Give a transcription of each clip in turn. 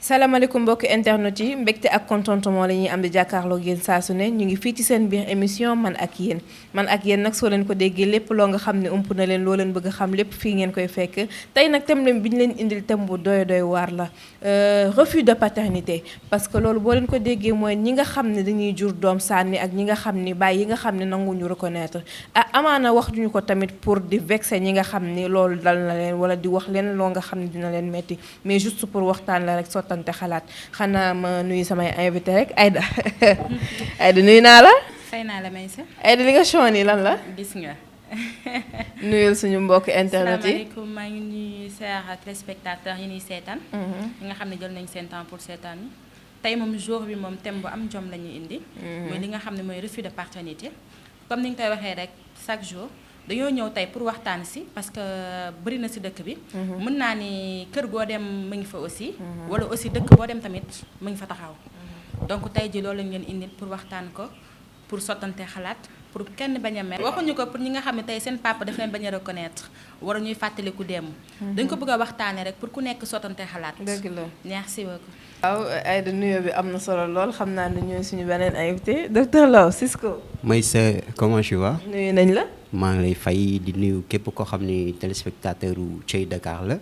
salaamaaleykum mbokki internet yi mbégte ak contentement la ñuy am di jàkkaarloo yéen saa su ne ñu ngi fii ci seen biir émission man ak yéen nag soo leen ko déggee lépp loo nga xam ne ump na leen loo leen bëgg a xam lépp fii ngeen koy fekk tey nag thème bi ñu leen indil thème bu doy waar la refus de paternité parce que loolu boo leen ko déggee mooy ñi nga xam ne dañuy jur doom sànni ak ñi nga xam ni bàyyi yi nga xam ne nanguñu reconnaître amaana wax duñu ko tamit pour di vexer ñi nga xam ni loolu dal na leen wala di wax leen loo nga xam ne dina leen metti mais juste pour waxtaan la rek sottante xalaat xanaa ma nuyu samay invité rek Aïda Aïda nuyu naa la. fay naa la Maysa. Aïda li nga show nii lan la. gis nga. nuyul suñu mbokk internet yi. asalaamaaleykum maa ngi nuyu sa téléspectateurs yi ñuy seetaan. ñi nga xam ne jël nañ seen temps pour seetaan yi. tey moom jour bi moom thème bu am jom la ñuy indi. mooy li nga xam ne mooy refus de paternité. comme ni nga koy waxee rek chaque jour. dañoo ñëw tey pour waxtaan si parce que bëri na si dëkk bi. mën naa ni kër goo dem mu ngi fa aussi. wala aussi dëkk boo dem tamit mu ngi fa taxaw. donc tey ji loolu lañ leen indil pour waxtaan ko pour sottante xalaat pour kenn bañ a mer. waxuñu ko pour ñi nga xam ne tey seen papa daf leen bañ a reconnaître wala ñuy fàttaliku démb. dañ ko bëgg a waxtaanee rek pour ku nekk sottante xalaat. dëgg la merci beaucoup. waaw Aïda nuyoo bi am na solo lool xam naa ne ñooy suñu beneen invité docteur Lo Cisco. Maysa comment tu vas. nuyu nañ la. maa ngi lay fay di nuyu képp koo xam ni téléspectateur u Thiey Dakar la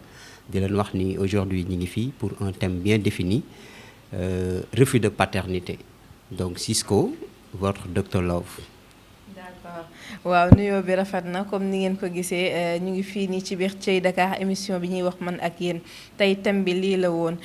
di leen wax ni aujourd'hui ñu ngi fii pour un thème bien défini refus de paternité donc Cisco votre docteur Love. d'accord waaw nuyoo bi rafet na comme ni ngeen ko gisee ñu ngi fii nii ci biir Thiey Dakar émission bi ñuy wax man ak yéen tey thème bi lii la woon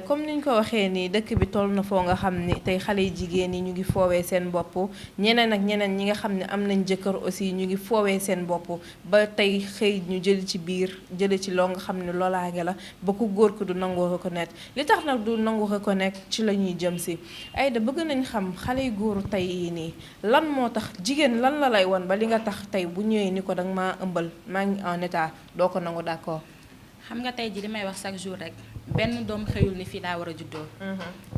comme niñ ko waxee nii dëkk bi toll na foo nga xam ni tey xale yu jigéen ñi ñu ngi foowee seen bopp ñeneen ak ñeneen ñi nga xam ne am nañ jëkkër aussi ñu ngi foowee seen bopp ba tey xëy ñu jël ci biir jële ci loo nga xam ne loolaange la ba ku góor ko du nangoo reconnaître li tax nag du nangu reconnaître ci la ñuy jëm si Aïda bëgg nañ xam xale yu góoru tey yi nii lan moo tax jigéen lan la lay won ba li nga tax tey bu ñëwee ni ko danga maa ëmbal maa ngi en état doo ko nangu d'accord. xam nga tey ji li may wax chaque jour rek benn doom xëyul ni fii daa war a juddoo.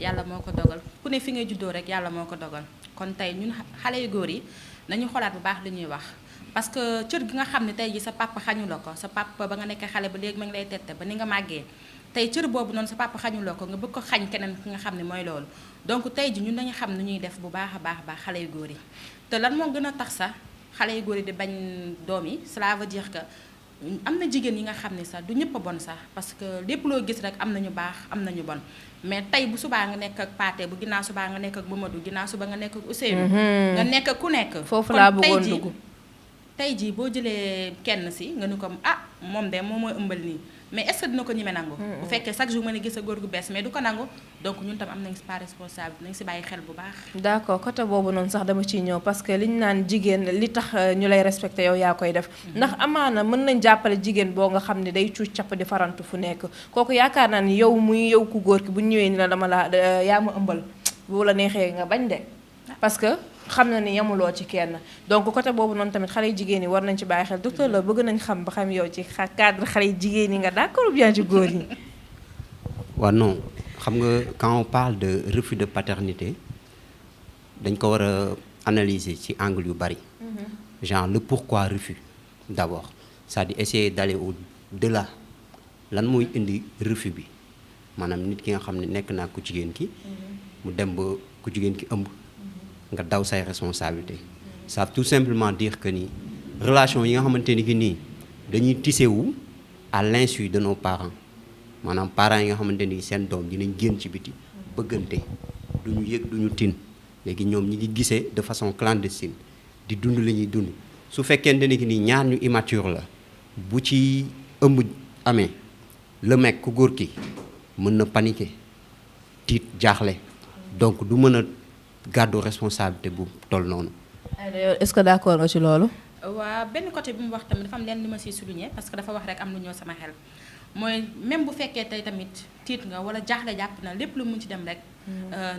yàlla moo ko dogal ku ne fi ngay juddoo rek yàlla moo ko dogal kon tey ñun xale yu góor yi nañu xoolaat bu baax li ñuy wax. parce que cër gi nga xam ne tey ji sa papa xañu la ko sa papa ba nga nekkee xale ba léegi ma ngi lay tette ba ni nga màggee tey cër boobu noonu sa papa xañu la ko nga bëgg ko xañ keneen ki nga xam ne mooy loolu donc tey ji ñun nañu xam nu ñuy def bu baax a baax xale yu góor yi te lan moo gën a tax sax xale yu góor yi di bañ doom yi cela veut dire que am na jigéen yi nga xam ne sax du ñëpp a bon sax parce que lépp loo gis rek am nañu baax am nañu bon mais tey bu subaa nga nekk ak Pathé bu ginnaaw subaa nga nekk ak Mamadou ginnaaw suba nga nekk ak Ousseynou nga nekk ak ku nekk foofu laa bëggoon dugg tey jii boo jëlee kenn si nga ni ko moom de moom mooy ëmbal nii mais est-ce que dina ko ñeme nangu bu fekkee chaque jour mën a gis a góor gu bees mais du ko nangu donc ñun tam am nañ si pas responsable nañ si bàyyi xel bu baax. d'accord côté boobu noonu sax dama ciy ñëw parce que liñ naan jigéen li tax ñu lay respecté yow yaa koy def ndax amaana mën nañ jàppale jigéen boo nga xam ne day cuuc capp di farantu fu nekk kooku yaakaar naa ni yow muy yow ku góor ki bu ñëwee ni la dama la yaa ma ëmbal bu la neexee nga bañ de parce que xam na ni yamuloo ci kenn donc côté boobu noonu tamit xale yu jigéen yi war nañ ci bàyyi xel docteur la bëgg nañ xam ba xam yow ci cadre xale yu jigéen yi nga d'accord ou bien ci góor yi. waaw non xam nga quand on parle de refus de paternité dañ ko war a analyser ci angle yu bari. genre le pourquoi refus d'abord c'est-à-dire essayer d'aller au-delà lan mooy indi refus bi maanaam nit ki nga xam ne nekk naa ku jigéen ki mu dem ba ku jigéen ki ëmb. nga daw say responsabilité ça veut tout simplement dire que ni relation yi nga xamante ni ki nii dañuy tissé wu à l'insu de nos parents maanaam parents yi nga xamante ni seen doom dinañ génn ci biti bëggante duñu yëg duñu tin léegi ñoom ñi ngi gisee de façon clandestine di dund li ñuy dund su fekkente ni ki nii ñaar ñu immature la bu ci ëmb amee le mec ku góor ki mën na paniquer tiit jaaxle donc du mën a gàddu responsabilité bu toll noonu. est-ce que d'accord nga ci loolu. waa benn côté bi mu wax tamit dafa am leen li ma siy souligner parce que dafa wax rek am lu ñëw sama xel mooy même bu fekkee tey tamit tiit nga wala jaaxle jàpp na lépp lu mun ci dem rek.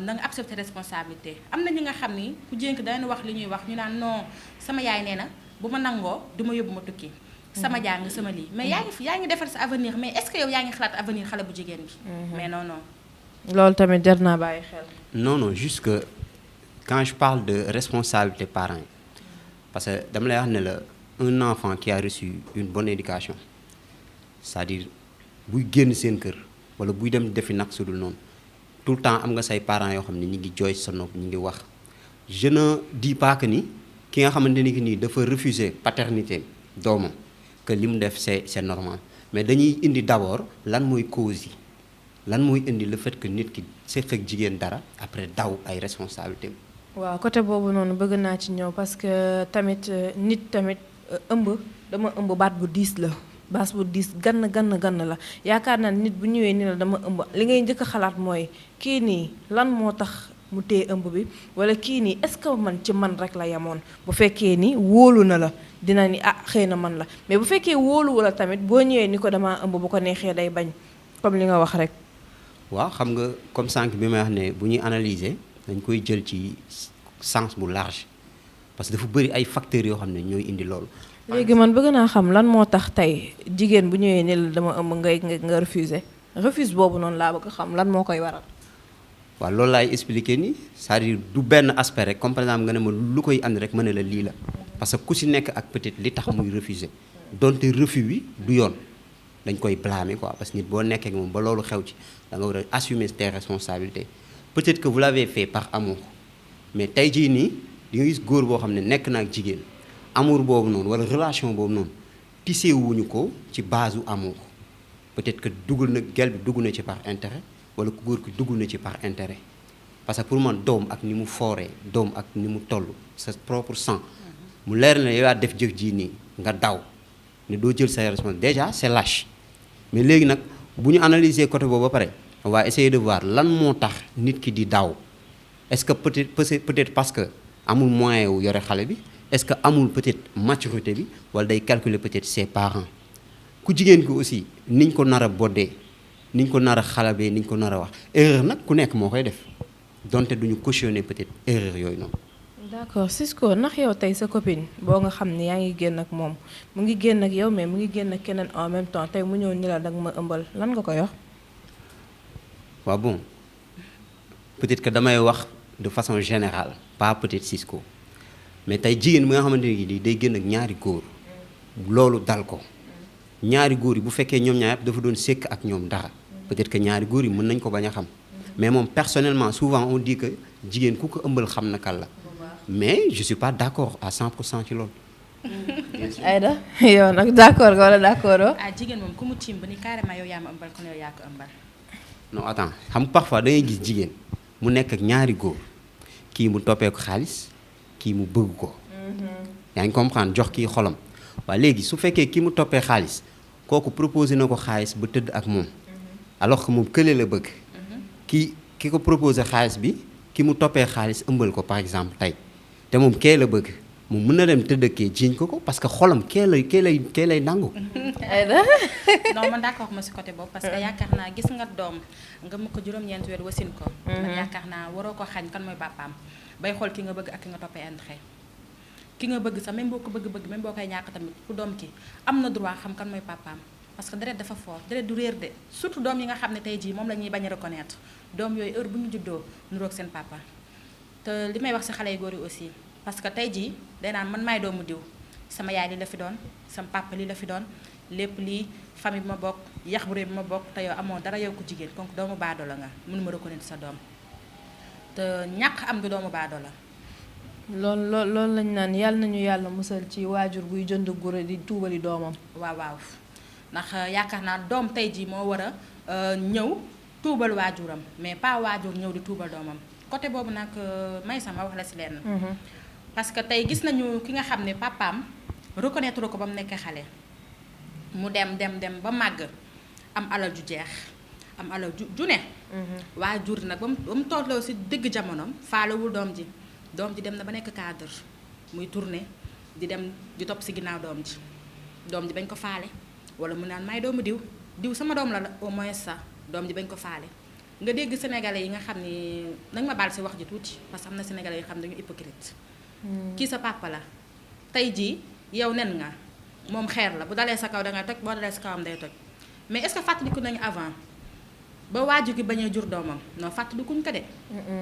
na nga accepter responsabilité am na ñi nga xam ni ku jénk danañ wax li ñuy wax ñu naan non sama yaay nee na bu ma nangoo du ma yóbbu ma tukki. sama jàng sama lii mais yaa ngi defar sa avenir mais est-ce que yow yaa ngi xalaat avenir xale bu jigéen bi. mais non non. loolu tamit jar naa bàyyi xel. non juste que. Quand je parle de responsabilité parents parce que dama lay wax ne la un enfant qui a reçu une bonne éducation c'est-à-dire buy génn seen kër wala buy dem defi nag su dul noonu tout le temps am nga say parents yoo xam ne ñi ngi jooy sa nopp ñi ngi wax je ne dis pas que ni ki nga xamante ni que nii dafa refuser paternité doomam que li mu def c'est normal mais dañuy indi d'abord lan mooy cause yi lan mooy indi le fait que nit ki seq ak jigéen dara après daw ay responsabilités. waaw côté boobu noonu bëgg naa ci ñëw parce que tamit nit tamit ëmb dama ëmb baat bu diis la baas bu diis gann la yaakaar naa nit bu ñëwee ni la dama ëmb li ngay njëkk a xalaat mooy kii nii lan moo tax mu téye ëmb bi wala kii nii est-ce que man ci man rek la yemoon bu fekkee ni wóolu na la dina ni xëy na man la mais bu fekkee wóolu wala tamit boo ñëwee ni ko damaa ëmb bu ko neexee day bañ comme li nga wax rek. waaw xam nga comme sànq bi may wax ne bu ñuy analyser dañ koy jël ci sens bu large parce que dafa bëri ay facteurs yoo xam ne ñooy indi loolu. léegi man bëgg naa xam lan moo tax tey jigéen bu ñëwee ni la dama ëmb nga refuser refuse boobu noonu laa bëgg xam lan moo koy waral. waaw loolu laay expliquer ni c'est-à-dire du benn aspect rek comme par exemple nga ne ma lu koy andi rek ma ne la lii la parce que ku si nekk ak peut-être li tax muy refuser donte refus bi du yoon dañ koy blâmer quoi parce que nit boo nekkee ak moom ba loolu xew ci da nga war a assumer tes responsabilités peut-être que vous l'avez fait par amour mais tey jii nii di nga gis góor boo xam ne nekk na ak jigéen amour boobu noonu wala relation boobu noonu tissé wuñu ko ci base u amour peut-être que dugul na gel bi dugg na ci par intérêt wala ku góor ki dugg na ci par intérêt parce que pour man doom ak ni mu fooree doom ak ni mu toll sa propre sang mu leer na yow yaa def jëf ji nii nga daw ne doo jël sa responsabilité déjà c'est lâche mais léegi nag bu ñu analyser côté boobu ba pare on va essayer de voir lan moo tax nit ki di daw est-ce que peut-être parce que amul moyen wu yore xale bi est-ce que amul peut-être maturité bi wala day calculer peut-être ses parents ku jigéen ki aussi niñ ko nar a boddee niñ ko nar a xalabee niñ ko nar a wax erreur nag ku nekk moo koy def donte duñu cautionner peut-être erreur yooyu noonu. d'accord Cisco ndax yow tey sa copine boo nga xam ne yaa ngi génn ak moom mu ngi génn ak yow mais mu ngi génn ak keneen en même temps tey mu ñëw ni la danga ma ëmbal lan nga koy wax. waaw bon peut-être que damay wax de façon générale pas peut-être Cisco mais tey jigéen bi nga xamante ni day génn ak ñaari góor loolu dal ko ñaari góor yi bu fekkee ñoom ñaar yëpp dafa doon sékk ak ñoom dara peut-être que ñaari góor yi mën nañ ko bañ a xam mais moom personnellement souvent on dit que jigéen ku ko ëmbal xam na kan la mais je suis pas d'accord à 100% ci loolu. Aïda yow nag d'accord nga wala d'accord jigéen moom ku mu tiim ba ni carrément yow yaa ma ëmbal kon yow yaa ko ëmbal. non attends xam nga parfois da ngay gis jigéen mu nekk ak ñaari góor kii mu toppee ko xaalis kii mu bëgg ko. yaa ngi comprendre jox kii xolam. waaw léegi su fekkee ki mu toppee xaalis kooku proposé na ko xaalis ba tëdd ak moom alors que moom kële la bëgg ki ko proposé xaalis bi ki mu toppee xaalis ëmbal ko par exemple tey te moom kee la bëgg moom mën na dem tëdd ak kee jiiñ ko parce que xolam kee lay nangu. non man d'accord ma si côté boobu parce que yaakaar naa gis nga doom nga mu ko juróom-ñeenti weer wasin ko. man yaakaar naa waroo ko xañ kan mooy papaam bay xool ki nga bëgg ak ki nga toppee intérêt ki nga bëgg sax même boo ko bëgg même boo koy ñàkk tamit ku doom ki am na droit xam kan mooy papaam parce que deret dafa fort deret du réer de surtout doom yi nga xam ne tey jii moom la ñuy bañ a reconnaître doom yooyu heure bu ñu juddoo nuroog seen papa te li may wax si xale yu góor yi aussi parce que tey jii day naan man maay doomu diw sama yaay li la fi doon sama papa li la fi doon lépp lii famille bi ma bokk yax bu réy bi ma bokk te yow amoo dara yow ko jigéen donc doomu baado la nga mënuma reconnaître sa doom te ñàkk am du doomu baado la. loolu lañ naan yàlla nañu yàlla musal ci waajur buy jënd gure di tuubali doomam. waaw ndax yaakaar naa doom tey jii moo war a ñëw tuubal waajuram mais pas waajur ñëw di tuubal doomam côté boobu nag may sama wax la si lenn. parce que tey gis nañu ki nga xam ne papaam reconnaître ko ba mu nekk xale mu dem ba màgg am alal ju jeex am alal ju ne. waajur nag ba mu tolloo si digg jamonoom faalewul doom ji dem na ba nekk cadre muy tourner di dem di topp si ginnaaw doom ji bañ ko faale wala mu naan may doomu diw sama doom la au moins ça doom ji bañ ko faale nga dégg sénégalais yi nga xam ni nag ma baal si wax ji tuuti parce que am na sénégalais yoo xam ne dañu hypocrite kii sa papa la tey jii yow nen nga moom xeer la bu dalee sa kaw da nga toj boo dalee sa kawam day toj mais est-ce que fàttaliku nañu avant ba waajur gi bañ a jur doomam non fàttalikuñ ko de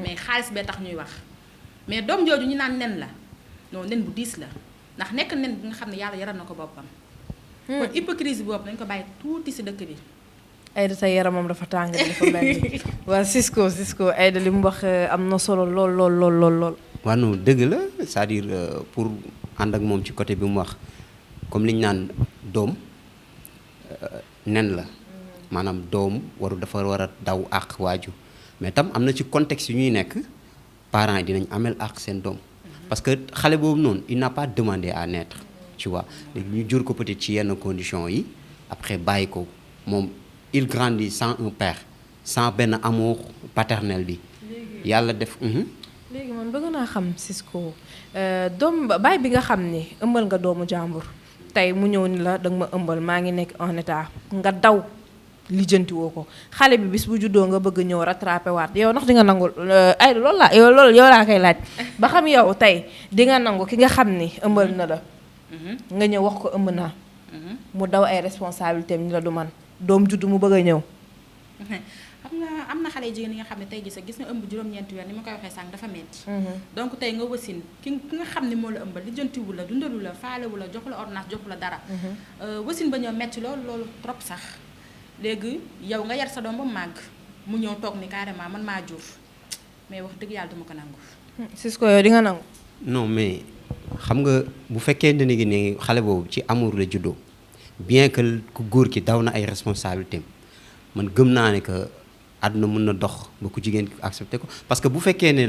mais xaalis bee tax ñuy wax mais doom jooju ñu naan nen la non nen bu diis la ndax nekk nen bi nga xam ne yàlla yaral na ko boppam kon hypocrisie boobu nañu ko bàyyi tuuti si dëkk bi Aïda tey yaramam dafa tàng dafa mel ni waa Cisco Aïda li mu wax am na solo lool. waaw non dëgg la c'est-à-dire pour ànd ak moom ci côté bi mu wax comme li ñu naan doom nen la maanaam doom dafa war a daw àq waaju mais tam am na ci contexte yu ñuy nekk parents yi dinañ amel àq seen doom parce que xale boobu noonu il n'a pas demandé à naître tu vois léegi ñu jur ko peut-être ci yenn conditions yi après bàyyi ko moom il grandit sans un père sans benn amour paternel bi yàlla def. léegi man bëgg naa xam Cisco doom baay bi nga xam ni ëmbal nga doomu jàmbur tey mu ñëw ni la danga ma ëmbal maa ngi nekk en état nga daw lijjantiwoo ko xale bi bis bu juddoo nga bëgg ñëw rattrapé waat yow ndax di nga nangu ay loolu yow laa koy laaj ba xam yow tey di nga nangu ki nga xam ni ëmbal na la nga ñëw wax ko ëmb naa mu daw ay responsabilité ni la du man doom juddu mu bëgg a ñëw. xam nga am na xale jigéen yi nga xam ne tey gis nga ëmb juróom-ñeenti weer ni ma koy waxee sànq dafa metti donc tey nga wasin ki nga xam ne moo la ëmbal lijjantiwu la dundalu la faalewu la joxu la ordonnance joxu la dara wasin ba ñëw metti loolu trop sax léegi yow nga yar sa doom ba màgg mu ñëw toog ni carrément man maa jur mais wax dëgg yàlla duma ko nangu. Cisco yow di nga nangu. non mais xam nga bu fekkee ne xale boobu ci amour la juddoo bien que ku góor ki daw na ay responsabilités man gëm naa ne que àdduna mën na dox ba ku jigéen accepté ko parce que bu fekkee ne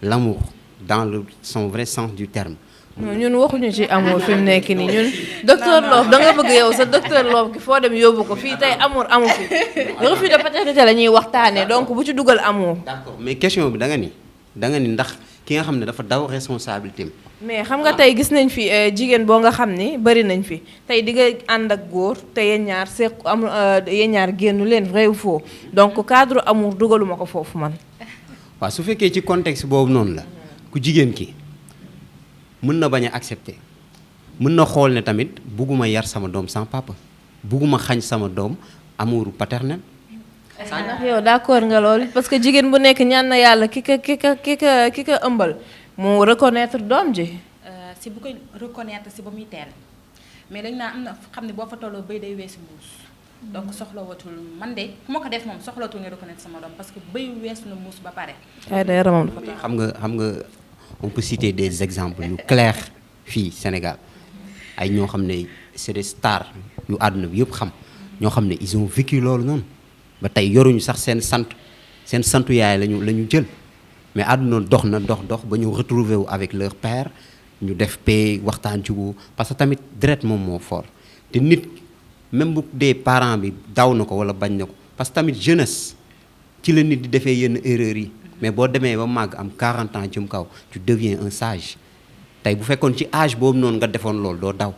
l'amour dans son vrai sens du terme. ñun waxuñu ci amour fi mu nekk nii ñun docteur Love da nga bëgg yow sa docteur Love ki foo dem yóbbu ko fii tey amour amu fi refus de paternité la ñuy waxtaanee donc bu ci dugal amour. d'accord mais question bi da nga ni ndax ki nga xam ne dafa daw responsabilité mais xam nga tey gis nañ fi jigéen boo nga xam ni bari nañ fi tey di nga ànd ak góor te yéen ñaar seq amul yéen ñaar génnu leen vrai ou faux donc cadre amour dugaluma ko foofu man. waaw su fekkee ci contexte boobu noonu la ku jigéen ki mën na bañ a accepter mën na xool ne tamit bugguma yar sama doom sans papa bugguma xañ sama doom amour paternel. ndax yow d'accord nga loolu parce que jigéen bu nekk ñaan na yàlla ki ka ëmbal mu reconnaître doom ji. si bu koy reconnaître si ba muy teel mais dañ naa am na xam ne boo fa tolloo bëy day weesu mbuus donc soxla watul man de ku ma ko def moom soxlatul nga reconnaître sama doom parce que bëy weesu na mbuus ba pare. ay da yaramam dafa tax. xam nga on peut citer des exemples yu clairs fii Sénégal ay ñoo xam ne c'est des stars yu àdduna bi yëpp xam ñoo xam ne ils ont vécu loolu noonu ba tey yoruñu sax seen santu yaay lañu jël mais àdduna dox ba ñu retrouver wu avec leur père ñu def paix waxtaan jubóo parce que tamit deret moom moo fort te nit même bu dee parent bi daw na ko wala bañ na ko parce que tamit jeunesse ci la nit di defee yenn erreurs yi mais boo demee ba màgg am 40 ans jëm kaw tu deviens un sage tey bu fekkoon ci âge boobu noonu nga defoon loolu doo daw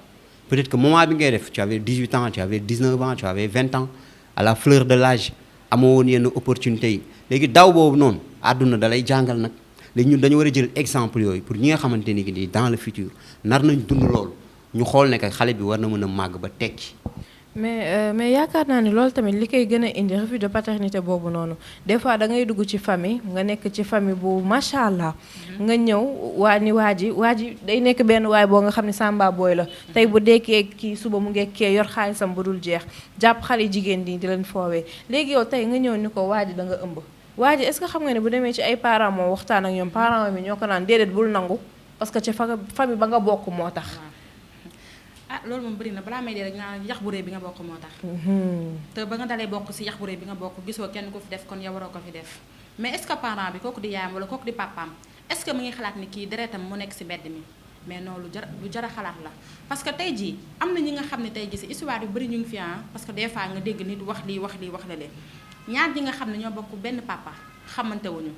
peut-être que moment bi ngay def tu avais 18 ans tu avais 19 ans tu avais 20 ans à la fleur de l'âge amoo woon yenn opportunités yi léegi daw boobu noonu àdduna da lay jàngal nag léegi ñun dañu war a jël exemple yooyu pour ñi nga xamante ni que dans le futur nar nañ dund loolu ñu xool ne que xale bi war na mën a màgg ba tekki. mais yaakaar naa ni loolu tamit li koy gën a indi refus de paternité boobu noonu des fois da ngay dugg ci famille nga nekk ci famille bu macha allah. nga ñëw waa ji day nekk benn waay boo nga xam ne samba booy la. tey bu dekkee kii suba mu ngekkee yor xaalisam bu dul jeex jàpp xale jigéen di leen foowee léegi yow tey nga ñëw ni ko waa ji da nga ëmb. waa ji est-ce que xam nga ne bu demee ci ay parents moo waxtaan ak ñoom parents mi ñoo ko naan déedéet bul nangu parce que ci famille ba nga bokk moo tax. loolu moom bëri na balaa may dee rek naa yax bu rëy bi nga bokk moo tax. te ba nga dalee bokk si yax bu rëy bi nga bokk gisoo kenn ko fi def kon yow waroo ko fi def mais est-ce que parent bi kooku di yaayam wala kooku di papaam est-ce que mu ngi xalaat ni kii deretam mu nekk si mbedd mi mais non lu jar a xalaat la. parce que tey jii am na ñi nga xam ne tey jii si histoire yu bëri ñu ngi fi parce que des fois nga dégg nit wax lii wax la leen ñaar ñi nga xam ne ñoo bokk benn papa xamante wuñu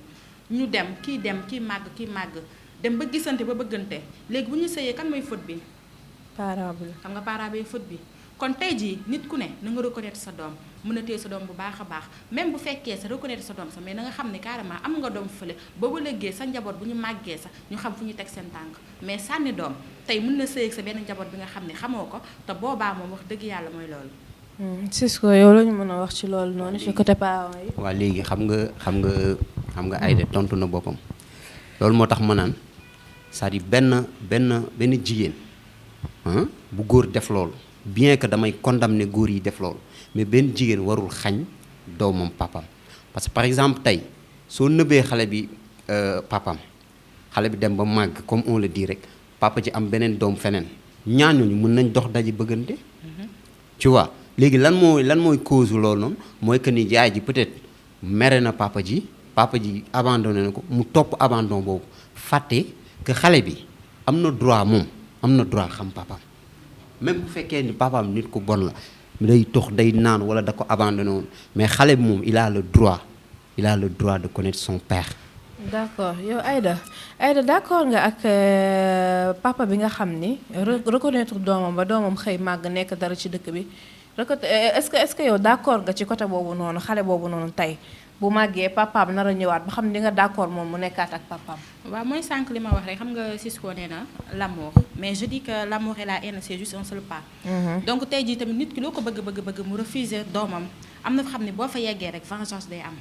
ñu dem kii màgg dem ba gisante ba bëggante léegi bu ñu sëyee kan mooy faute bi. parent bi xam nga parent bi faute bi kon tey jii nit ku ne na nga reconnaître sa doom mën a téye sa doom bu baax a baax même bu fekkee sa reconnaître sa doom sax mais na nga xam ne carrément am nga doom fële ba ba léegi sa njaboot bu ñu màggee sax ñu xam fu ñu teg seen tànk mais sànni doom tey mën na sëy ak sa benn njaboot bi nga xam ne xamoo ko te boobaa moom wax dëgg yàlla mooy loolu. Cisco yow la ñu mën a wax ci loolu noonu ci côté parents yi. waaw léegi xam nga Aïda tontu na boppam loolu moo tax ma naan c'est-à-dire benn jigéen bu góor def loolu bien que damay condamner góor yi def loolu mais benn jigéen warul xañ doomam papam parce que par exemple tey soo nëbbee xale bi papam xale bi dem ba màgg comme on le dit rek papa ji am beneen doom feneen ñaan ñooñu mën nañ dox daji bëggante tu vois léegi lan mooy cause loolu noonu mooy que ni yaay ji peut-être mere na papa ji abandonné na ko mu topp abandon boobu fàtte que xale bi am na droit xam papam même bu fekkee ni papaam nit ku bon la day tox day naan wala da ko abandonné woon mais xale bi moom il a le droit de connaître son père. d'accord yow Aïda d'accord nga ak papa bi nga xam ni reconnaître doomam ba doomam xëy màgg nekk dara ci dëkk bi est-ce que yow d'accord nga ci côté boobu noonu xale boobu noonu tey bu màggee papaam nar a ñëwaat ba xam ni nga d'accord moom mu nekkaat ak papaam. waaw mooy sànq li ma wax rek xam nga Cisco nee na l'amour mais je dis que l'amour et la haine c'est juste un seul pas. donc tey jii tamit nit ki loo ko bëgg mu refuser doomam am na fa xam ne boo fa yeggee rek vengeance day am.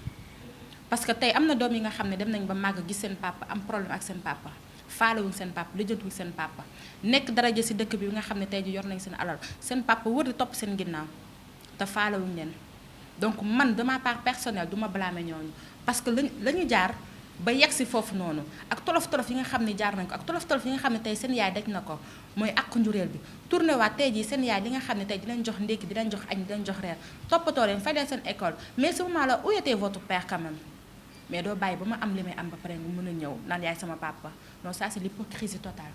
parce que tey am na doom yi nga xam ne dem nañ ba màgg gis seen papa am problème ak seen papa faalewuñ seen papa lijjantuñ seen papa nekk daraja ci dëkk bi nga xam ne tey ji yor nañ seen alal seen papa wër di topp seen ginnaaw te faalewuñ leen donc man de ma part personnelle du ma blâmer ñooñu parce que la ñu jaar ba yegg si foofu noonu ak tolof-tolof yi nga xam ne jaar nañ ko ak tolof-tolof yi nga xam ne tey seen yaay daj na ko mooy ak njureel bi tourné waat tey jii seen yaay li nga xam ne tey di leen jox ndékki di leen jox añ di leen jox reer toppatoo leen fay leen seen école mais ce moment là où était votre père quand même mais doo bàyyi ba ma am li may am ba pare nga mën a ñëw naan yaay sama papa non ça c'est l'hypocrisie totale.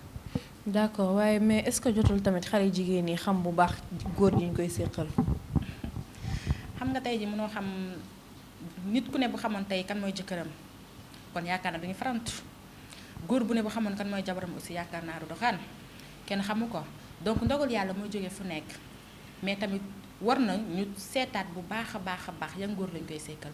d'accord waaye mais est-ce que jotul tamit xale jigéen ñi xam bu baax góor ñi ñu koy séqal. xam nga tey ji mënoo xam nit ku ne bu xamoon tey kan mooy jëkkëram kon yaakaar naa duñu farantu góor bu ne bu xamoon kan mooy jabaram aussi yaakaar naa du doxaan kenn xamu ko donc ndogal yàlla mooy jógee fu nekk mais tamit war na ñu seetaat bu baax a baax yan góor lañ koy séqal.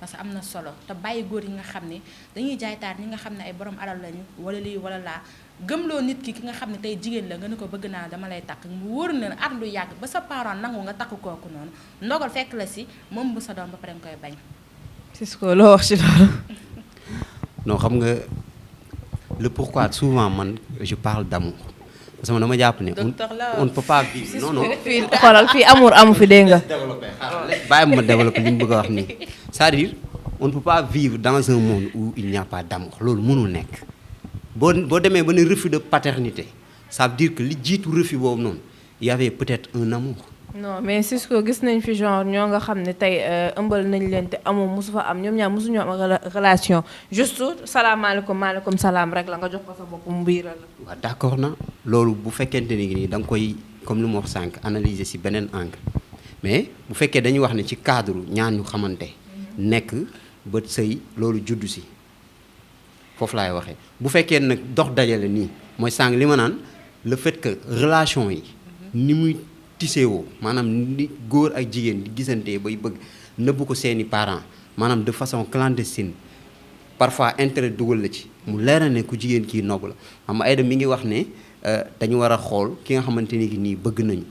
parce que am na solo te bàyyi góor yi nga xam ne dañuy jaay taar ñi nga xam ne ay borom alal lañu wala lii wala laa gëmloo nit ki nga xam ne tey jigéen la nga ne ko bëgg naa dama lay takk mu wóor na at lu yàgg ba sa parent nangu nga takk kooku noonu ndogal fekk la si moom bu sa doom ba pare nga koy bañ. Cisco loo wax ci loolu. non xam nga le pourquoi souvent man je parle d'amour parce que man dama jàpp ne on ne peut pas vivre non fii xoolal fii amour amu fi dégg nga. bàyyi ma développer li ñu bëgg a wax nii c'est-à-dire on ne peut pas vivre dans un monde où il n'y a pas d'amour loolu mënul nekk boo demee ba ne refus de paternité ça veut dire que li jiitu refus boobu noonu il y avait peut-être un amour. non mais Cisco gis nañ fi genre ñoo nga xam ne tey ëmbal nañ leen te amour mosu fa am ñoom ñaar mosu ñoo am relation juste salaamaaleykum maaleykum salaam rek la nga jox ko sa bopp mu biiral la. waaw d'accord na loolu bu fekkente ni nii da nga koy comme lu ma wax sànq analyser ci beneen angle mais bu fekkee dañuy wax ne ci cadre ñaan ñu xamante nekk ba sëy loolu juddu ci foofu laay waxee bu fekkee nag dox dajale nii mooy sànq li ma naan le fait que relation yi ni muy tiséewoo maanaam ni góor ak jigéen di gisantee bay bëgg nëbbu ko seeni parents maanaam de façon clandestine parfois intérêt dugal la ci mu leer ne ku jigéen kii nobb la xam nga Aïda mi ngi wax ne dañu war a xool ki nga xamante ni nii bëgg nañu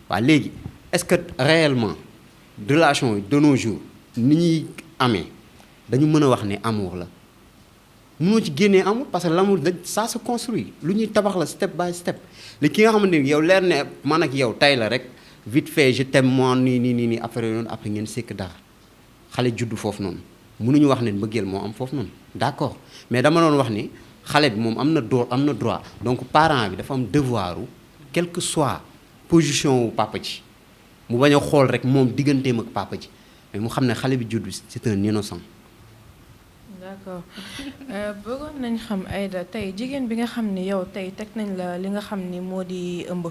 waaw léegi est-ce que réellement relation yi de nos jours ni ñuy amee dañu mën a wax ne amour la mënoo ci génnee amour parce que l'amour ça se construit lu ñuy tabax la step by step li ki nga xamante ni yow leer ne man ak yow tey la rek vite fait je t'aime moi nii après noonu après ngeen sekk dara xale juddu foofu noonu mënuñu wax ne mbëggeel moo am foofu noonu d'accord mais dama doon wax ni xale bi moom am na droit donc parent bi dafa am devoir quel que soit position wu papa ji mu bañ a xool rek moom digganteem ak papa ji mais mu xam ne xale bi juddu c'est un innocent. d'accord bëggoon nañ xam Aïda tey jigéen bi nga xam ni yow tey teg nañ la li nga xam ni moo di ëmb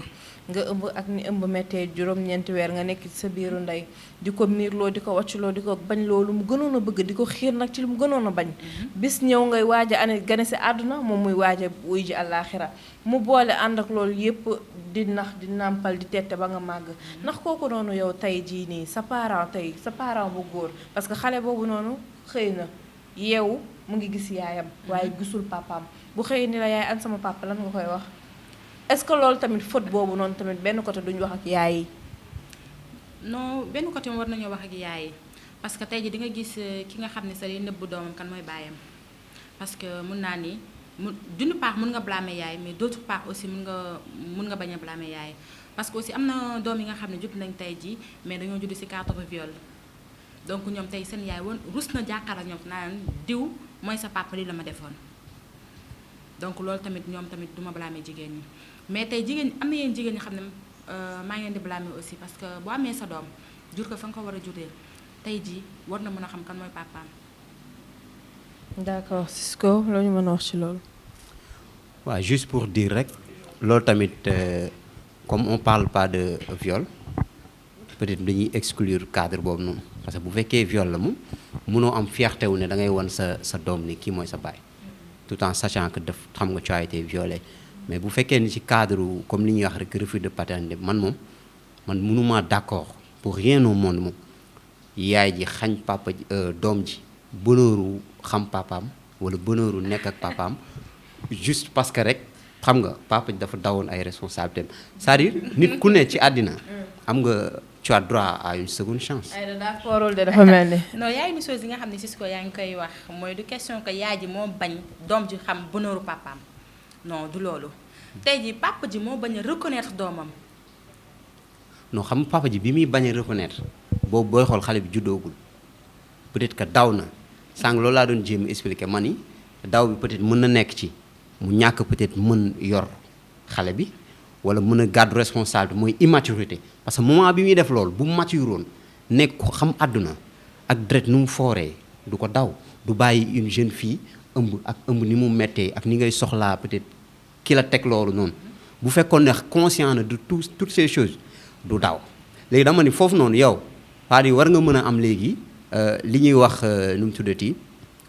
nga ëmb ak ni ëmb méttee juróom-ñeenti weer nga nekk ci sa biiru ndey di ko miirloo di ko wàcculoo di ko bañ loolu mu gënoon a bëgg di ko xiir nag ci lu mu gënoon a bañ bis ñëw ngay waaj a gane si àdduna moom muy waaj a wuy ji àllaaxira mu boole ànd ak loolu yépp di nax di nàmpal di tette ba nga màgg ndax kooku noonu yow tey jii nii sa parent bu góor parce que xale boobu noonu xëy na yeewu mu ngi gis yaayam waaye gisul papaam bu xëy ni la yaay an sama papa lan nga koy wax est-ce que loolu tamit faute boobu noonu tamit benn côté duñu wax ak yaay yi. non benn côté war nañoo wax ak yaay yi parce que tey ji di nga gis ki nga xam ne sa day nëbb doomam kan mooy baayam parce que mun naa ni d'une part mun nga blâmer yaay mais d'autre part aussi mun nga bañ a blâmer yaay parce que aussi am na doom yi nga xam ne judd nañ tey jii mais dañoo judd ci cadre viol donc ñoom tey seen yaay woon rus na jàkkaar ak ñoom naan diw mooy sa papa lii la ma defoon donc loolu tamit ñoom tamit du ma blâmer jigéen ñi mais tey jigéen am na yéen jigéen ñi xam ne maa ngi leen di blâmer aussi parce que boo amee sa doom jur ko fa nga ko war a juree tey jii war na mën a xam kan mooy papaam. d'accord Cisco loo ñu mën a wax ci loolu. waaw juste pour dire rek loolu tamit comme on parle pas de viol peut-être dañuy exclure cadre boobu noonu parce que bu fekkee viol la moom mënoo am fierté wu ne da ngay wan sa doom ni kii mooy sa baay tout en sachant que daf xam nga tu as été violé mais bu fekkee ni ci cadre comme li ñuy wax rek refus de paternité man mënuma d'accord pour rien au monde moom yaay ji xañ papa ji doom ji bonheuru xam papaam wala bonheuru nekk ak papaam juste parce que rek xam nga papa ji dafa dawoon ay responsabilités c'est-à-dire nit ku ne ci àddina am nga tu as droit à une seconde chance. ay d'accordul de dafa mel ni. non y a une chose yi nga xam ne Cisco yaa ngi koy wax mooy du question que yaay ji moo bañ doom ji xam bonheuru papaam non du loolu tey ji papa ji moo bañ a reconnaître doomam. non xam papa ji bi muy bañ a reconnaître boobu booy xool xale bi juddoogul peut-être que daw na sànq loolu laa doon jéem expliquer ma ni daw bi peut-être mën na nekk ci mu ñàkk peut-être mën yor xale bi wala mën a gàddu responsabilité mooy immaturité parce que moment bi muy def loolu bu maturoon nekk ko xam àdduna ak dret nu mu fooree du ko daw du bàyyi une jeune fille ëmb ak ëmb ni mu mettee ak ni ngay soxlaa peut-être ki la teg loolu noonu bu fekkoon ne conscient na de toutes ces choses du daw léegi dama ni foofu noonu yow c'est-à-dire war nga mën a am léegi li ñuy wax nu mu tuddati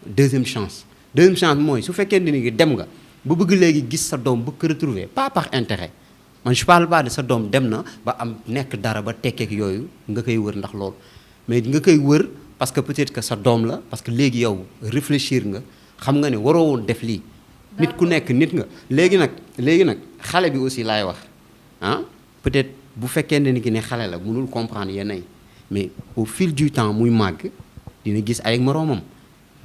deuxième chance mooy su fekkee ni dem nga ba bëgg léegi gis sa doom bëgg ko retrouver pas par intérêt man je parle pas de sa doom dem na ba am nekk dara ba tekkeek yooyu nga koy wër ndax loolu mais nga koy wër parce que peut-être que sa doom la parce que léegi yow réfléchir nga xam nga ne waroo woon def lii nit ku nekk nit nga léegi nag xale bi aussi laay wax peut-être bu fekkee ne ni ki ne xale la mënul comprendre yenn yi mais au fil du temps muy màgg dina gis ay moroomam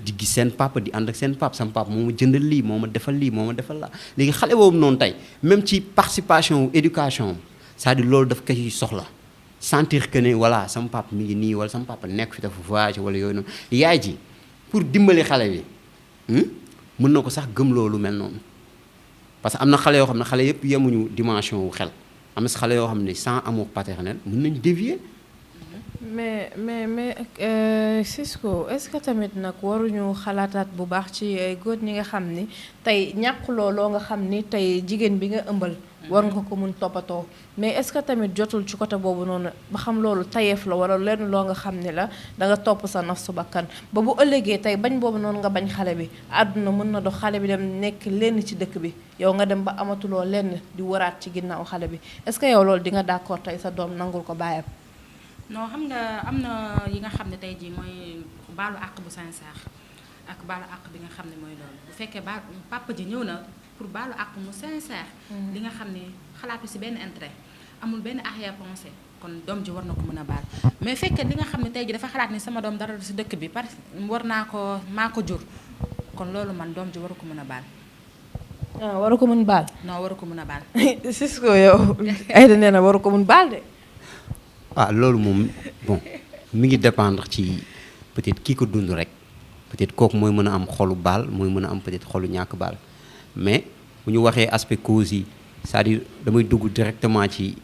di gis seen papa di ànd ak seen papa sama papa moo ma jëndal lii moo ma defal lii moo ma defal la léegi xale boobu noonu tey même ci participation éducation c'est-à-dire loolu daf koy soxla sentir que ne voilà sama papa mi ngi nii wala sama papa nekk fi dafa voyage wala yooyu noonu yaay ji pour dimbali xale bi mën na ko sax gëm loolu mel noonu parce que am na xale yoo xam ne xale yëpp yemuñu dimension wu xel am na si xale yoo xam ne sans amour paternel mën nañ dévier. mais Cisco est-ce que tamit nag waruñu xalaataat bu baax ci góor ñi nga xam ni tey ñàkkuloo loo nga xam ni tey jigéen bi nga ëmbal war nga ko mun toppatoo mais est-ce que tamit jotul ci côté boobu noonu ba xam loolu tayeef la wala lenn loo nga xam ni la da nga topp sa nafsu bakkan ba bu ëllëgee tey bañ boobu noonu nga bañ xale bi àdduna mën na dox xale bi dem nekk lenn ci dëkk bi yow nga dem ba amatuloo lenn di waraat ci ginnaaw xale bi est-ce que yow loolu di nga d'accord tey sa doom nangul ko bàyyam. non xam nga am na yi nga xam ne tey jii mooy baalu àq bu sincère ak baalu àq bi nga xam ne mooy loolu bu fekkee papa ji ñëw na pour baalu àq mu sincère li nga xam ne xalaatu ci benn intérêt amul benn arrière-pensée kon doom ji war na ko mën a baal mais fekkee li nga xam ne tey ji dafa xalaat ni sama doom dara ci dëkk bi parce que war naa ko maa ko jur kon loolu man doom ji waru ko mën a baal. ah waru ko mën baal. non waru ko mën a baal. Cisco yow Aïda nee na waru ko mën baal de. loolu moom bon mi ngi dépendre ci peut-être kii ko dund rek peut-être kooku mooy mën a am xolu baal mooy mën a am peut-être xolu ñàkk baal mais bu ñu waxee aspect cause yi c'est-à-dire damay dugg directement ci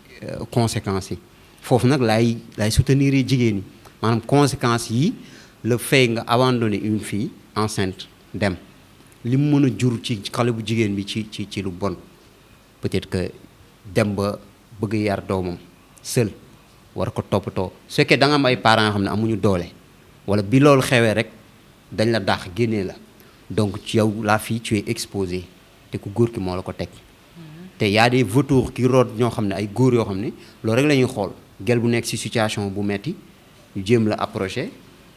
conséquences yi foofu nag laay soutenir jigéen ñi maanaam conséquences yi le fait nga abandonner une fille enceinte dem li mu mën a jur ci xale bu jigéen bi ci lu bon peut-être que dem ba bëgg yar doomam seul war ko toppatoo su fekkee da nga am ay parents yoo xam ne amuñu doole wala bi loolu xewee rek dañ la dàq génnee la donc ci yow la fille tu es exposée te ku góor ki moo la ko teg te y a des vautours qui root ñoo xam ne ay góor yoo xam ne loolu rek la ñuy xool gel bu nekk ci situation bu metti ñu jéem la approcher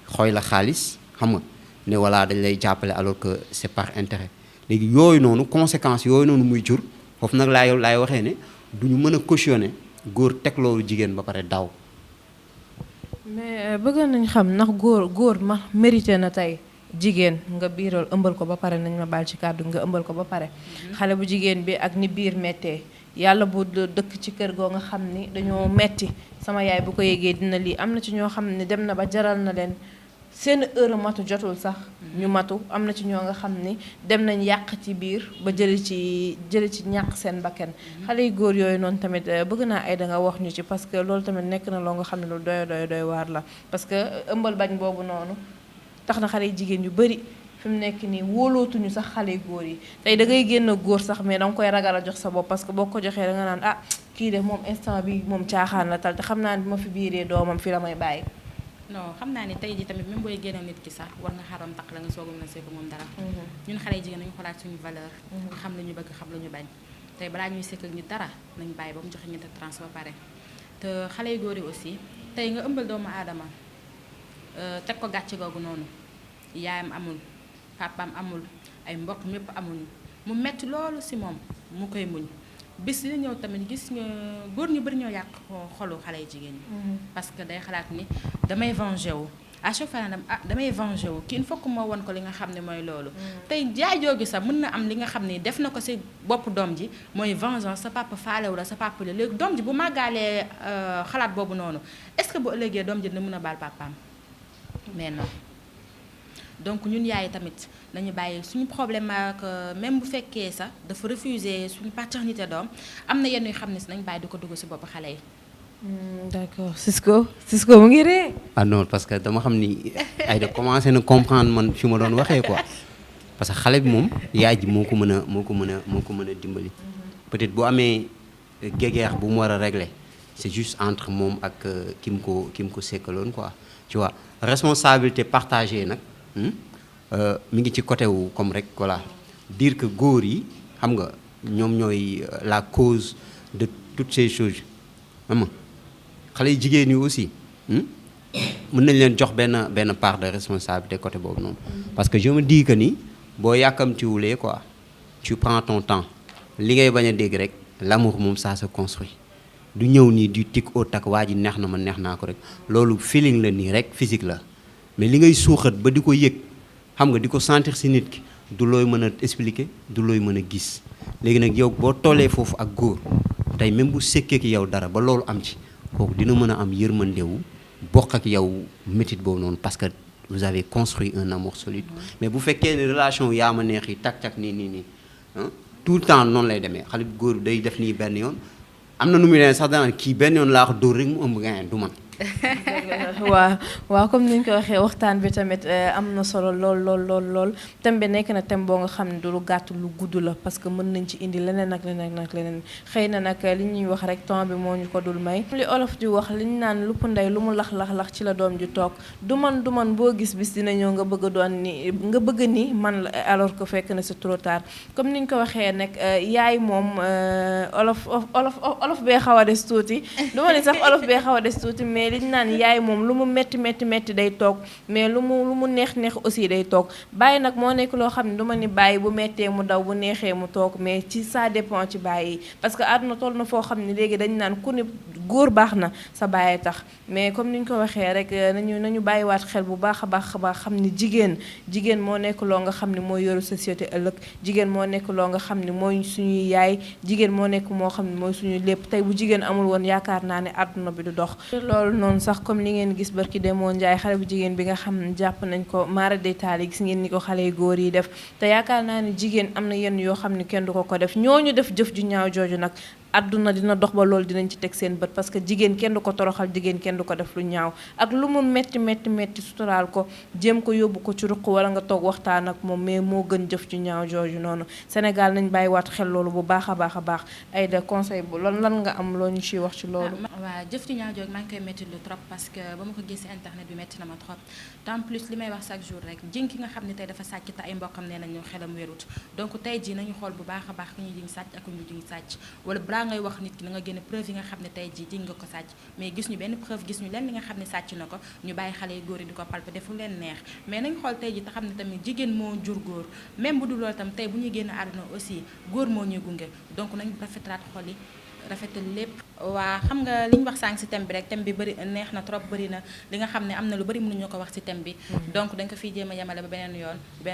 xooy la xaalis xam nga ne voilà dañ lay jàppale alors que c'est par intérêt léegi yooyu noonu conséquences yooyu noonu muy jur foofu nag laay waxee ne du ñu mën a cautionner góor teg loolu jigéen ba pare daw. mais bëgg nañ xam ndax góor ma mérité na tey jigéen nga biiral ëmbal ko ba pare nañ ma baal ci kàddu nga ëmbal ko ba pare xale bu jigéen bi ak ni biir méttee yàlla bu dëkk ci kër goo nga xam ni dañoo metti sama yaay bu ko yégee dina lii am na ci ñoo xam ne dem na ba jaral na leen seen heure matu jotul sax ñu matu am na ci ñoo nga xam ni dem nañ yàq ci biir ba jëli ci ñàkk seen bakken xale yu góor yooyu noonu tamit bëgg naa ay da nga wax ñu ci parce que loolu tamit nekk na loo nga xam ne lu doy waar la parce que ëmbal bañ boobu noonu tax na xale yu jigéen yu bari fi mu nekk nii wóolootuñu sax xale yu góor yi tey da ngay génn góor sax mais danga koy ragal a jox sa bopp parce que boo ko joxee da nga naan ah kii de moom instant bi moom caaxaan la tal te xam naa ne bi ma fi biiree doomam fi la may bàyyi. non xam naa ne tey ji tamit même booy génne nit ki sax war nga xaram tax la nga soog a mën a seetlu moom dara. ñun xale jigéen nañu xoolaat suñu valeur. xam la ñu bëgg xam la ñu bañ. tey balaa ñuy sekk ak nit dara nañ bàyyi ba mu joxe ñetti trans ba pare te xale yu góor yi aussi tey nga ëmbal doomu aadama teg ko gàcce googu noonu yaayam amul papaam amul ay mbokk mépp amul mu metti loolu si moom mu koy muñ bis dina ñëw tamit gis nga góor ñu bari ñoo yàq xolu xale yu jigéen ñi. parce que day xalaat ni damay venger wu à chaque fois damay venger wu kii il faut que moo won ko li nga xam ne mooy loolu. tey jaajoo gi sax mën na am li nga xam ne def na ko si bopp doom ji mooy vengeance sa papa faalewu la sa papa la léegi doom ji bu màggaalee xalaat boobu noonu est-ce que bu ëllëgee doom ji dina mën a baal papaam mais non. donc ñun yaay tamit nañu bàyyi suñu problème ak même bu fekkee sax dafa refuser suñu paternité doom am na yenn yu xam ne si nañ bàyyi di ko dugg si bopp xale yi. d'accord Cisco mu ngi ree. ah non parce que dama xam ni ay da commencé na comprendre man fi ma doon waxee quoi parce que xale bi moom yaay ji moo ko mën a dimbali. peut-être bu amee guéguerre bu mu war a régler c'est juste entre moom ak ki mu ko sekkaloon quoi tu vois responsabilité partagée nag. mi ngi ci côté wu comme rek voilà dire que góor yi xam nga ñoom ñooy la cause de toutes ces choses xam nga xale yu jigéen ñi aussi mën nañ leen jox benn part de responsabilité côté boobu noonu. parce que je me dis que ni boo yàkkamtiwulee quoi tu prends ton temps li ngay bañ a dégg rek l'amour moom ça se construit du ñëw nii du tic au tac waa ji neex na ma neex naa ko rek loolu feeling la nii rek physique la. mais li ngay suuxat ba di ko yëg xam nga di ko sentir ci nit ki du looy mën a expliquer du looy mën a gis léegi nag yow boo tollee foofu ak góor tey même bu sekkee ki yow dara ba loolu am ci kooku dina mën a am yërmandewu bokk ak yow métit boobu noonu parce que vous avez construit un amour solide mais bu fekkee ne relation yaa ma neex yi tak nii tout le temps noonu lay demee xale bu góor day def nii benn yoon am na nu muy demee sax danaan kii benn yoon laa wax dóor rek mu ëmb nga du man. waaw comme ni ñu ko waxee waxtaan bi tamit am na solo lool thème bi nekk na thème boo nga xam ne du lu gàtt lu gudd la parce que mën nañ ci indi leneen ak leneen xëy na nag li ñuy wax rek temps bi moo ñu ko dul may. li olof di wax li ñu naan lupp ndey lu mu lax ci la doom ji toog du man boo gis bis dina ñëw nga bëgg ni man la alors que fekk na c'est trop tard comme ni ñu ko waxee nag yaay moom olof bee xaw a des tuuti du ma ni sax olof bee xaw a des tuuti mais liñ naan yaay moom lu mu metti day toog mais lu mu neex aussi day toog bàyyi nag moo nekk loo xam ne du ma ni bàyyi bu mettee mu daw bu neexee mu toog mais ci ça dépend ci bàyyi yi parce que àdduna toll na foo xam ne léegi dañ naan ku ne góor baax na sa bàyyi tax mais comme ni ñu ko waxee rek nañu bàyyiwaat xel bu baax a baax xam ni jigéen moo nekk loo nga xam ne mooy yoru société ëllëg jigéen moo nekk loo nga xam ne mooy suñuy yaay jigéen moo nekk moo xam ne mooy suñuy lépp tey bu jigéen amul woon yaakaar naa ne àdduna bi du dox loolu noonu sax comme li ngeen gis barki demoo Njaay xale bu jigéen bi nga xam ne jàpp nañ ko mara détail yi gis ngeen ni ko xale yu góor yi def te yaakaar naa ne jigéen am na yenn yoo xam ne kenn du ko def ñooñu def jëf ju ñaaw jooju nag àdduna dina dox ba loolu dinañ ci teg seen bët parce que jigéen kenn du ko toroxal jigéen kenn du ko def lu ñaaw ak lu mu metti suturaal ko jéem ko yóbbu ko ci ruq wala nga toog waxtaan ak moom mais moo gën jëf ju ñaaw jooju noonu Sénégal nañ bàyyiwaat xel loolu bu baax a baax ay de conseil bu lan nga am loo ñu ciy wax ci loolu. waaw jëf ju ñaaw jooju maa ngi koy métti lu trop parce que ba ma ko gisee internet bi métti na ma trop en plus li may wax chaque jour rek jën ki nga xam ne tey dafa sàcc te ay mbokkam nee nañu xelam wérut donc tey jii nañu xool bu baax a baax ki ñuy jiñ sàcc ak ñu jiñ sàcc wala balaa ngay wax nit ki na nga génne preuve yi nga xam ne tey jii jiñ nga ko sàcc mais gis ñu benn preuve gis ñu lenn li nga xam ne sàcc na ko ñu bàyyi xale yu góor yi di ko palpe defu leen neex mais nañ xool tey jii te xam ne tamit jigéen moo jur góor même bu dul loolu tam tey bu ñuy génn àdduna aussi góor moo ñuy gunge donc nañ rafetalaat xol yi rafetal lépp. waa xam nga li ñu wax sànq ci thème bi rek thème bi bëri neex na trop bëri na li nga xam ne am na lu bëri mënuñu ko wax ci thème bi. donc dañ ko fiy jéem a yemale ba beneen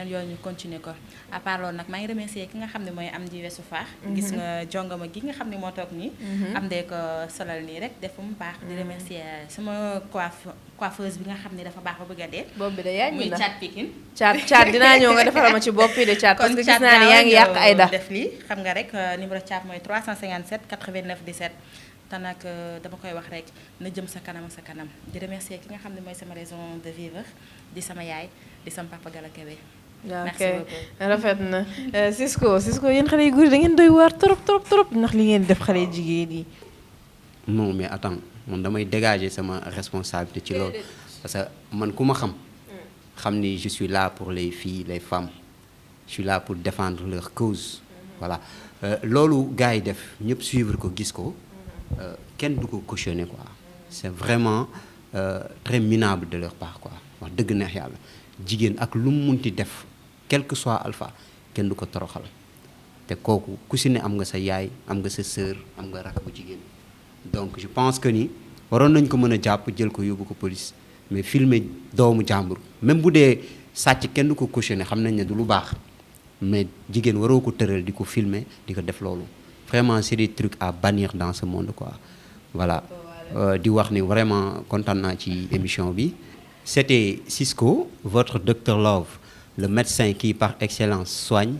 yoon ñu continuer ko. à part loolu nag maa ngi remercier ki nga xam ne mooy Amdy Wesu Faax. gis nga jongama gi nga xam ne moo toog nii. am dee ko solal nii rek def mu baax. di remercier sama coiffeuse bi nga xam ne dafa baax ba bëgg a dee. bopp bi de yaa muy Thiat Pikine. Thiat dinaa ñëw nga defaral ma ci bopp bi de Thiat. parce que gis naa ne yaa ngi yàq ay da def lii xam nga rek numéro Thiat mooy 357 89 17. te nag dama koy wax rek na jëm sa kanam sa kanam di remercier ki nga xam ne mooy sama raison de vivre di sama yaay di sama papa Gala Kébé. merci beaucoup rafet na Cisco yéen xale yu góor yi da ngeen doy waar trop ndax li ngeen def xale yu jigéen yi. non mais attends man damay dégager sama responsabilité ci loolu parce que man ku ma xam ni je suis là pour les filles les femmes je suis là pour défendre leur cause. voilà loolu gars yi def ñëpp suivre ko gis ko. kenn du ko cautionner quoi c'est vraiment très minable de leur part quoi wax dëgg neex yàlla jigéen ak lu mu munti def quel que soit alpha kenn du ko toroxal te kooku ku si ne am nga sa yaay am nga sa sœur am nga rakk bu jigéen donc je pense que ni waroon nañ ko mën a jàpp jël ko yóbbu ko police mais filmer doomu jàmbur même bu dee sàcc kenn du ko cautionner xam nañ ne du lu baax mais jigéen waroo ko tëral di ko filmer di ko def loolu vraiment c'est des trucs à bannir dans ce monde quoi voilà di wax ni vraiment kontaan naa ci émission bi c'était Cisco votre Dr Love le médecin qui par excellence soigne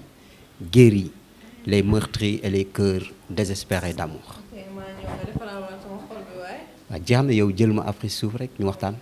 guérit les meurtris et les cœurs désespérés d'amour waaw jeex na yow jël ma après suuf rek ñu waxtaan.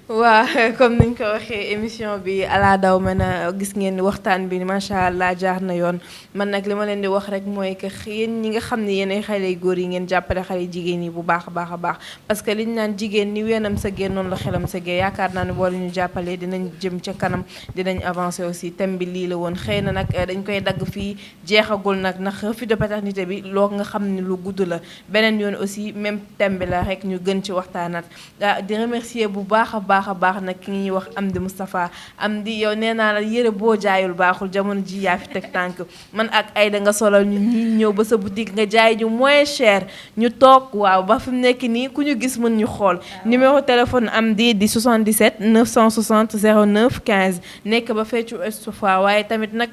waaw comme niñ ko waxee émission bi ala daw mën a gis ngeen ni waxtaan bi macha allah jaar na yoon man nag li ma leen di wax rek mooy que yéen ñi nga xam ne yéen ay xale góor yi ngeen jàppale xale jigéen yi bu baax a baax parce que liñ naan jigéen ni weenam sa génn noonu la xelam sa génn yaakaar naa ne boo ñu jàppalee dinañ jëm ca kanam dinañ avancer aussi thème bi lii la woon xëy na nag dañ koy dagg fii jeexagul nag ndax refus de paternité bi loo nga xam ne lu gudd la beneen yoon aussi même thème bi la rek ñu gën ci waxtaanat di remercier bu baax a baax nag ki ñuy wax Amdy Moustapha Amdy yow nee naa la yëre boo jaayul baaxul jamono ji yaa fi teg tànk man ak Aïda nga solal ñu ñi ñëw ba sa boutique nga jaay ñu moins cher ñu toog waaw ba fi mu nekk nii ku ñu gis mën ñu xool numéro téléphone Amdy di 77 960 09 15 nekk ba feccu Estoufa waaye tamit nag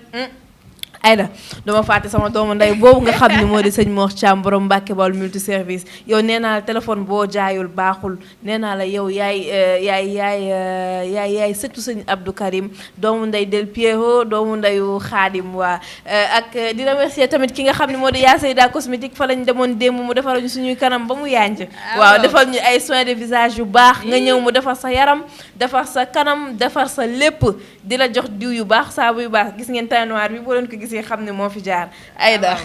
Aïda dama fàtte sama doomu ndey boobu nga xam ne moo di sëñ Mor Thiam borom Mbàkke Bawol multi service yow nee naa la téléphone boo jaayul baaxul nee naa la yow yaay sëtu sëñ Abdou Karim doomu ndey Del Piero doomu ndeyu Xaadim waa ak di remercier tamit ki nga xam ne moo di yaa Seyda cosmétique fa lañ demoon démb mu defal ñu suñuy kanam ba mu yànj waaw defal ñu ay soins de visage yu baax nga ñëw mu defar sa yaram defar sa kanam defar sa lépp di la jox diw yu baax saabu yu baax gis ngeen teint noir bi boo leen ko gisee xam ne moo fi jaar Aïda